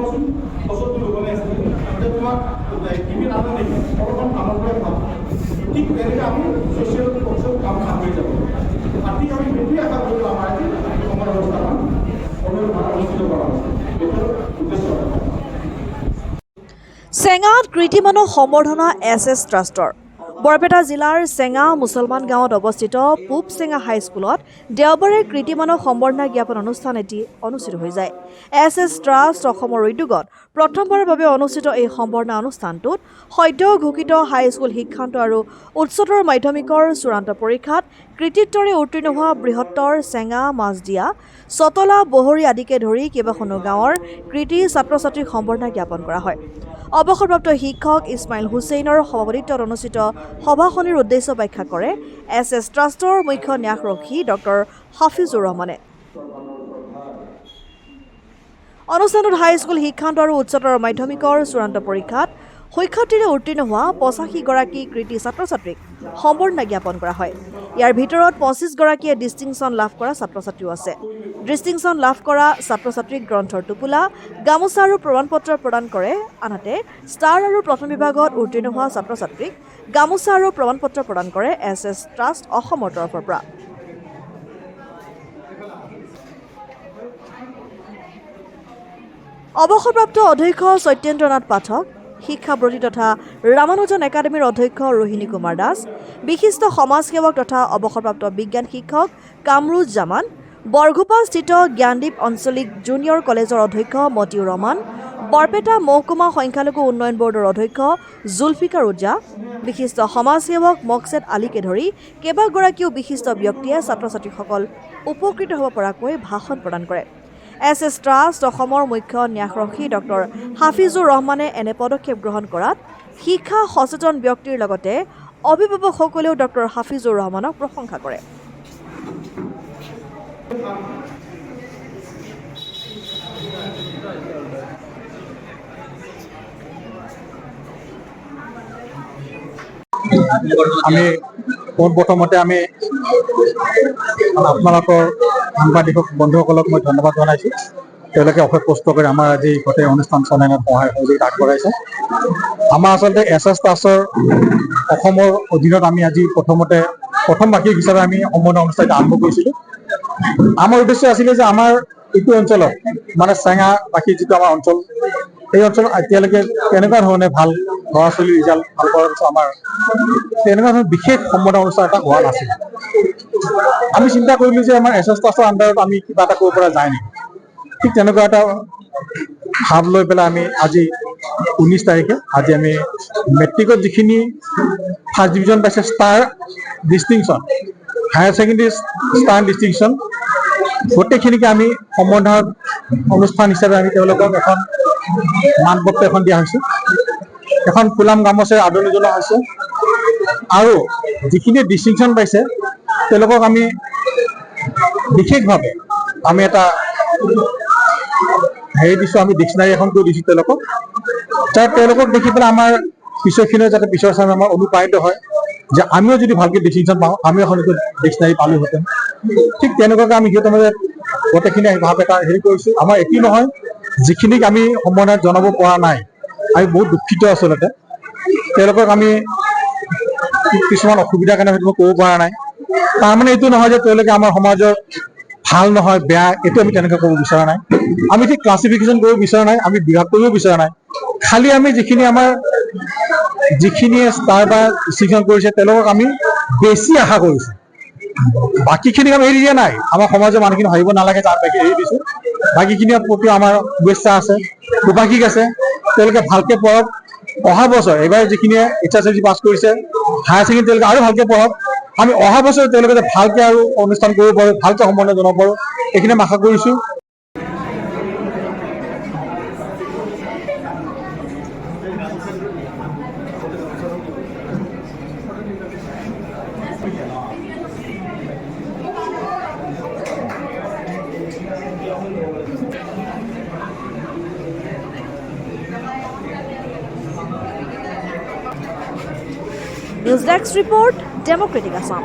কোৱাচোন বছৰটো ল'বলৈ আছে এতিয়া তোমাক কিবি নাজানো নেকি অলপমান কামৰ পৰা পাব ঠিক তেনেকৈ আমি ছ'চিয়েল কৰ্চৰ কাম কৰি যাব আজি আমি সেইটোৱে আশা কৰিলোঁ আমাৰ আজি সমাজ ব্যৱস্থাপন অনুষ্ঠিত কৰা হৈছে এইটো উদ্দেশ্য চেঙাত কৃতিমানক সম্বৰ্ধনা এছ ট্ৰাষ্টৰ বৰপেটা জিলাৰ চেঙা মুছলমান গাঁৱত অৱস্থিত পূব চেঙা হাইস্কুলত দেওবাৰে কৃতিমানক সম্বৰ্ধনা জ্ঞাপন অনুষ্ঠান এটি অনুষ্ঠিত হৈ যায়। এছ ট্ৰাষ্ট অসমৰ উদ্যোগত প্ৰথমবাৰৰ বাবে অনুষ্ঠিত এই সম্বৰ্ধনা অনুষ্ঠানটোত সদ্য ঘোষিত হাইস্কুল শিক্ষান্ত আৰু উচ্চতৰ মাধ্যমিকৰ চূড়ান্ত পৰীক্ষাত কৃতিত্বৰে উত্তীৰ্ণ হোৱা বৃহত্তৰ চেঙা মাছদিয়া চতলা বহৰী আদিকে ধৰি কেইবাখনো গাঁৱৰ কৃতি ছাত্ৰ ছাত্ৰীক সম্বৰ্ধনা জ্ঞাপন কৰা হয়। অৱসৰপ্ৰাপ্ত শিক্ষক ইছমাইল হুছেইনৰ সভাপতিত্বত অনুষ্ঠিত সভাখনিৰ উদ্দেশ্য ব্যাখ্যা কৰে এছ ট্ৰাষ্টৰ মুখ্য ন্যাসৰক্ষী ডক্টৰ হাফিজুৰ ৰহমানে। অনুষ্ঠানত হাইস্কুল শিক্ষান্ত আৰু উচ্চতৰ মাধ্যমিকৰ চূড়ান্ত পৰীক্ষাত সুখ্যাতিৰে উত্তীৰ্ণ হোৱা ৮৫গৰাকী কৃতি ছাত্ৰ ছাত্ৰীক সম্বৰ্ধনা জ্ঞাপন কৰা হয়। ইয়াৰ ভিতৰত ২৫গৰাকীয়ে ডিষ্টিংশ্যন লাভ কৰা ছাত্ৰ ছাত্ৰীও আছে। ডিষ্টিংশ্যন লাভ কৰা ছাত্ৰ ছাত্ৰীক গ্ৰন্থৰ টোপোলা গামোচা আৰু প্ৰমাণপত্ৰ প্ৰদান কৰে আনহাতে ষ্টাৰ আৰু প্ৰথম বিভাগত উত্তীৰ্ণ হোৱা ছাত্ৰ ছাত্ৰীক গামোচা আৰু প্ৰমাণপত্ৰ প্ৰদান কৰে এছ ট্ৰাষ্ট অসমৰ তৰফৰ পৰা। অৱসৰপ্ৰাপ্ত অধ্যক্ষ সত্যেন্দ্ৰ নাথ পাঠক শিক্ষাব্ৰতী তথা ৰামানুজন একাডেমীৰ অধ্যক্ষ ৰোহিণী কুমাৰ দাস বিশিষ্ট সমাজসেৱক তথা অৱসৰপ্ৰাপ্ত বিজ্ঞান শিক্ষক কামৰুজ জামান বৰঘোপাস্থিত জ্ঞানদীপ আঞ্চলিক জুনিয়ৰ কলেজৰ অধ্যক্ষ মতিউৰ ৰহমান বৰপেটা মহকুমা সংখ্যালঘু উন্নয়ন বৰ্ডৰ অধ্যক্ষ জুলফিকাৰ উজ্জা বিশিষ্ট সমাজসেৱক মকছেদ আলীকে ধৰি কেইবাগৰাকীও বিশিষ্ট ব্যক্তিয়ে ছাত্ৰ ছাত্ৰীসকল উপকৃত হ'ব পৰাকৈ ভাষণ প্ৰদান কৰে। এছ ট্ৰাষ্ট অসমৰ মুখ্য ন্যাসৰক্ষী ডক্টৰ হাফিজুৰ ৰহমানে এনে পদক্ষেপ গ্ৰহণ কৰাত শিক্ষা সচেতন ব্যক্তিৰ লগতে অভিভাৱকসকলেও ডক্টৰ হাফিজুৰ ৰহমানক প্ৰশংসা কৰে। আমি পোনপ্ৰথমতে আমি আপোনালোকৰ সাংবাদিক বন্ধুসকলক মই ধন্যবাদ জনাইছোঁ। তেওঁলোকে অশেষ কষ্ট কৰি আমাৰ আজি গোটেই অনুষ্ঠান চলাইনত সহায় সহযোগিতা আগবঢ়াইছে। আমাৰ আচলতে এছ ট্ৰাষ্টৰ অসমৰ অধীনত আমি আজি প্ৰথম বাৰ্ষিক হিচাপে আমি সম্বৰ্ধনা অনুষ্ঠান আৰম্ভ কৰিছিলোঁ। আমাৰ উদ্দেশ্য আছিলে যে আমাৰ এইটো অঞ্চলত মানে চেঙাবাসী যিটো আমাৰ অঞ্চল এই অঞ্চলত এতিয়ালৈকে কেনেকুৱা ধৰণে ভাল ল'ৰা ছোৱালীৰ ৰিজাল্ট ভাল কৰাৰ পিছত আমাৰ তেনেকুৱা ধৰণৰ বিশেষ সম্বৰ্ধনা অনুষ্ঠান এটা হোৱা নাছিল। আমি চিন্তা কৰিলোঁ যে আমাৰ এছ ট্ৰাষ্টৰ আণ্ডাৰত আমি কিবা এটা কৰিব পৰা যায় নেকি। ঠিক তেনেকুৱা এটা ভাৱ লৈ পেলাই আমি আজি 19 তাৰিখে আজি আমি মেট্ৰিকত যিখিনি ফাৰ্ষ্ট ডিভিজন পাইছে star distinction higher secondary star distinction গোটেইখিনিকে আমি সম্বৰ্ধনা অনুষ্ঠান হিচাপে আমি তেওঁলোকক এখন মানপত্ৰ এখন দিয়া হৈছে, এখন ফুলাম গামোচাৰে আদৰণি জনোৱা হৈছে আৰু যিখিনি ডিষ্টিংশ্যন পাইছে তেওঁলোকক আমি বিশেষভাৱে আমি এটা দিছোঁ, আমি ডিক্সনাৰী এখন কৰি দিছোঁ তেওঁলোকক দেখি পেলাই আমাৰ পিছৰখিনিও যাতে পিছৰ চামে আমাৰ অনুপ্ৰাণিত হয় যে আমিও যদি ভালকৈ ডিষ্টিংশ্যন পাওঁ আমিও এখন ডিক্সনাৰী পালোহেঁতেন। ঠিক তেনেকুৱাকৈ আমি সিহঁতৰ মাজত গোটেইখিনি ভাৱ এটা কৰিছোঁ। আমাৰ এটি নহয় যিখিনিক আমি সম্বৰ্ধনা জনাব পৰা নাই আমি বহুত দুখিত আচলতে। তেওঁলোকক আমি কিছুমান অসুবিধাৰ কাৰণে হয়তো ক'ব পৰা নাই। তাৰমানে এইটো নহয় যে তেওঁলোকে আমাৰ সমাজৰ ভাল নহয় বেয়া, এইটো আমি তেনেকৈ ক'ব বিচৰা নাই। আমি ঠিক ক্লাছিফিকেশ্যন কৰিব বিচৰা নাই, আমি বিভাগ কৰিব বিচৰা নাই। খালি আমি যিখিনিয়ে ষ্টাৰ বা ডিষ্টিংশ্যন কৰিছে তেওঁলোকক আমি বেছি আশা কৰিছোঁ। বাকীখিনিক আমি এৰি দিয়া নাই, আমাৰ সমাজৰ মানুহখিনি ভাবিব নালাগে তাৰ বাকী এৰি দিছোঁ। বাকীখিনিৰ প্ৰতি আমাৰ শুভেচ্ছা আছে, সুভাষিক আছে, তেওঁলোকে ভালকৈ পঢ়ক। অহা বছৰ এইবাৰ যিখিনিয়ে HSLC পাছ কৰিছে হায়াৰ ছেকেণ্ডেৰী তেওঁলোকে আৰু ভালকৈ পঢ়ক। আমি অহা বছৰ তেওঁলোকে যাতে ভালকৈ আৰু অনুষ্ঠান কৰিব পাৰোঁ, ভালকৈ সম্বৰ্ধনা জনাব পাৰোঁ, এইখিনি আমি আশা কৰিছোঁ। News desk report democratic Assam.